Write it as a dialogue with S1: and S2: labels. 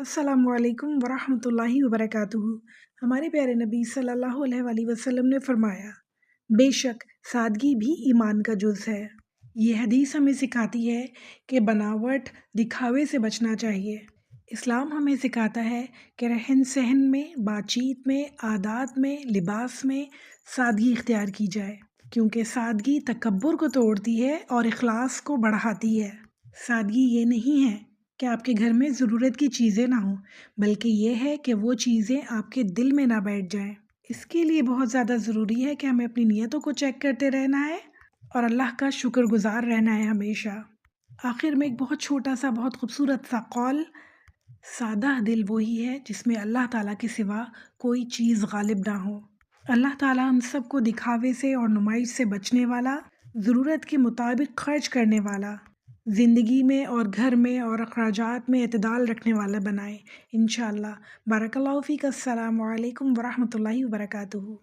S1: अस्सलामु अलैकुम वरहमतुल्लाहि वबरकातुहू। हमारे प्यारे नबी सल्लल्लाहु अलैहि वसल्लम ने फरमाया, बेशक सादगी भी ईमान का जुज़ है। ये हदीस हमें सिखाती है कि बनावट दिखावे से बचना चाहिए। इस्लाम हमें सिखाता है कि रहन सहन में, बातचीत में, आदात में, लिबास में सादगी इख्तियार की जाए, क्योंकि सादगी तकब्बुर को तोड़ती है और इखलास को बढ़ाती है। सादगी ये नहीं है कि आपके घर में ज़रूरत की चीज़ें ना हों, बल्कि ये है कि वो चीज़ें आपके दिल में ना बैठ जाएं। इसके लिए बहुत ज़्यादा ज़रूरी है कि हमें अपनी नीयतों को चेक करते रहना है और अल्लाह का शुक्रगुजार रहना है हमेशा। आखिर में एक बहुत छोटा सा, बहुत खूबसूरत सा कौल, सादा दिल वही है जिसमें अल्लाह ताला के सिवा कोई चीज़ गालिब ना हो। अल्लाह ताला हम सबको दिखावे से और नुमाइश से बचने वाला, ज़रूरत के मुताबिक खर्च करने वाला, ज़िंदगी में और घर में और अखराजात में एतदाल रखने वाला बनाए इंशाअल्लाह। बारकल्लाहु फ़ीक। अस्सलामु अलैकुम वरहमतुल्लाहि वबरकातुहू।